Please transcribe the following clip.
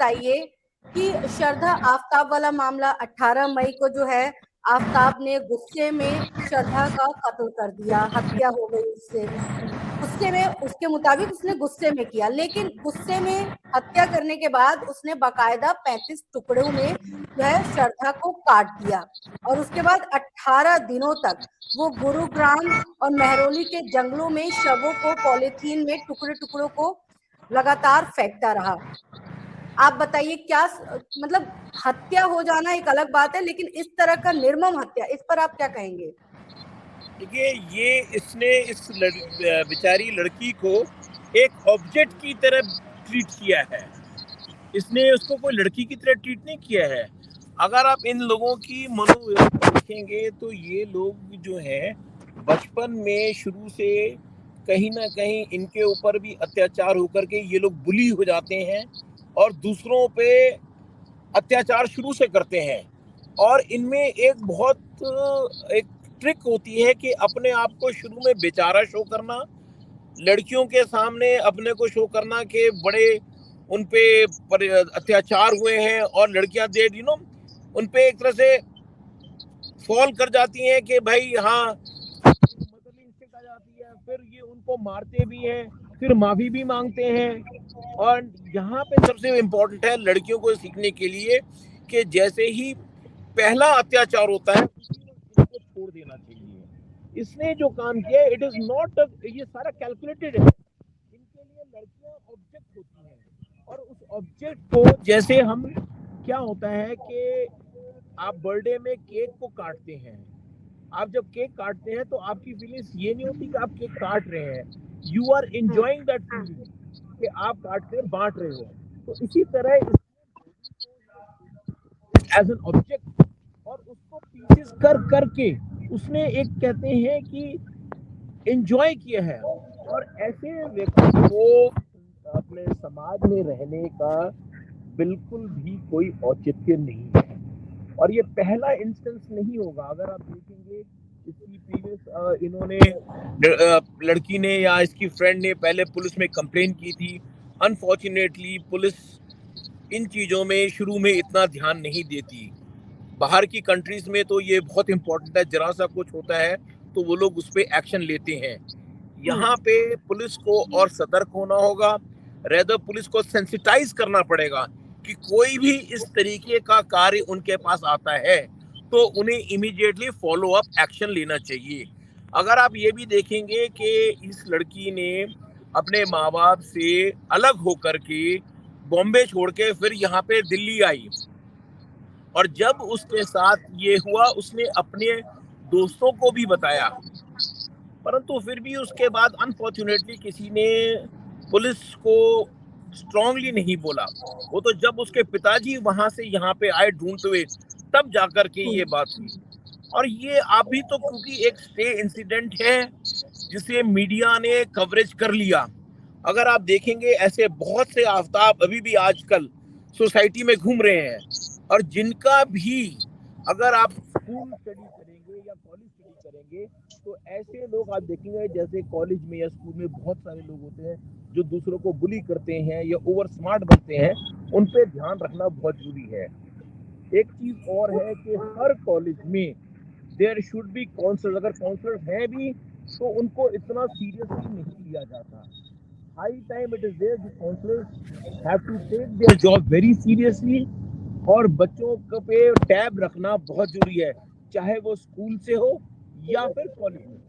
बताइए कि श्रद्धा आफ्ताब वाला मामला 18 मई को जो है, आफ्ताब ने गुस्से में श्रद्धा का कत्ल कर दिया, हत्या हो गई उससे। गुस्से में, उसके मुताबिक उसने गुस्से में किया, लेकिन गुस्से में हत्या करने के बाद उसने बाकायदा 35 टुकड़ों में जो है श्रद्धा को काट दिया और उसके बाद 18 दिनों तक वो गुरुग्राम और मेहरौली के जंगलों में शवों को पॉलीथीन में टुकड़े टुकड़ों को लगातार फेंकता रहा। आप बताइए क्या, मतलब हत्या हो जाना एक अलग बात है, लेकिन इस तरह का निर्मम हत्या, इस पर आप क्या कहेंगे? देखिए, ये इसने इस बेचारी लड़की को एक ऑब्जेक्ट की तरह ट्रीट किया है। इसने उसको कोई लड़की की तरह ट्रीट नहीं किया है। अगर आप इन लोगों की मनोव्यवस्था देखेंगे तो ये लोग जो है बचपन में शुरू से कहीं ना कहीं इनके ऊपर भी अत्याचार होकर के ये लोग बुली हो जाते हैं और दूसरों पे अत्याचार शुरू से करते हैं। और इनमें एक बहुत एक ट्रिक होती है कि अपने आप को शुरू में बेचारा शो करना, लड़कियों के सामने अपने को शो करना कि बड़े उन पे अत्याचार हुए हैं और लड़कियां दे उन पे एक तरह से फॉल कर जाती हैं कि भाई हाँ, मदरली इंस्टिंक्ट आ जाती है। फिर ये उनको मारते भी हैं, फिर माफी भी मांगते हैं। और यहाँ पे सबसे इम्पोर्टेंट है लड़कियों को सीखने के लिए कि जैसे ही पहला अत्याचार होता है इसको छोड़ देना चाहिए। इसने जो काम किया है, इट इज नॉट, ये सारा कैलकुलेटेड है। इनके लिए लड़कियां ऑब्जेक्ट होती हैं और उस ऑब्जेक्ट को जैसे हम, क्या होता है कि आप बर्थडे में केक को काटते हैं। आप जब केक काटते हैं तो आपकी फीलिंग्स ये नहीं होती कि आप केक काट रहे हैं, you are enjoying that feeling कि आप काट कर बांट रहे हो। तो इसी तरह एज एन ऑब्जेक्ट और उसको पीसेस कर करके उसने एक कहते हैं कि एंजॉय किया है। और ऐसे व्यक्ति को अपने समाज में रहने का बिल्कुल भी कोई औचित्य नहीं है। और ये पहला इंस्टेंस नहीं होगा। अगर आप देखेंगे इसकी प्रीवियस, इन्होंने लड़की ने या इसकी फ्रेंड ने पहले पुलिस में कंप्लेन की थी। अनफॉर्चुनेटली पुलिस इन चीज़ों में शुरू में इतना ध्यान नहीं देती। बाहर की कंट्रीज में तो ये बहुत इंपॉर्टेंट है, जरा सा कुछ होता है तो वो लोग उस पर एक्शन लेते हैं। यहाँ पे पुलिस को और सतर्क होना होगा, रेदर पुलिस को सेंसिटाइज करना पड़ेगा कि कोई भी इस तरीके का कार्य उनके पास आता है तो उन्हें इमीडिएटली फॉलो अप एक्शन लेना चाहिए। अगर आप ये भी देखेंगे कि इस लड़की ने अपने माँ बाप से अलग होकर के बॉम्बे छोड़ के फिर यहाँ पे दिल्ली आई और जब उसके साथ ये हुआ उसने अपने दोस्तों को भी बताया, परंतु फिर भी उसके बाद अनफॉर्चुनेटली किसी ने पुलिस को स्ट्रांगली नहीं बोला। वो तो जब उसके पिताजी वहां से यहाँ पे आए ढूंढते हुए तब जाकर के ये बात हुई। और ये अभी तो क्योंकि एक स्टे इंसिडेंट है जिसे मीडिया ने कवरेज कर लिया। अगर आप देखेंगे ऐसे बहुत से आफ्ताब अभी भी आजकल सोसाइटी में घूम रहे हैं और जिनका भी अगर आप स्कूल स्टडी करेंगे या कॉलेज स्टडी करेंगे तो ऐसे लोग आप देखेंगे जैसे कॉलेज में या स्कूल में बहुत सारे लोग होते हैं जो दूसरों को बुली करते हैं या ओवर स्मार्ट बनते हैं। उन पे ध्यान रखना बहुत जरूरी है। एक चीज और है कि हर कॉलेज में देयर शुड बी काउंसलर। अगर काउंसलर हैं भी तो उनको इतना सीरियसली नहीं लिया जाता। High time it is there the counsellors have to take their job very seriously. और बच्चों पे टैब रखना बहुत जरूरी है, चाहे वो स्कूल से हो या फिर कॉलेज में।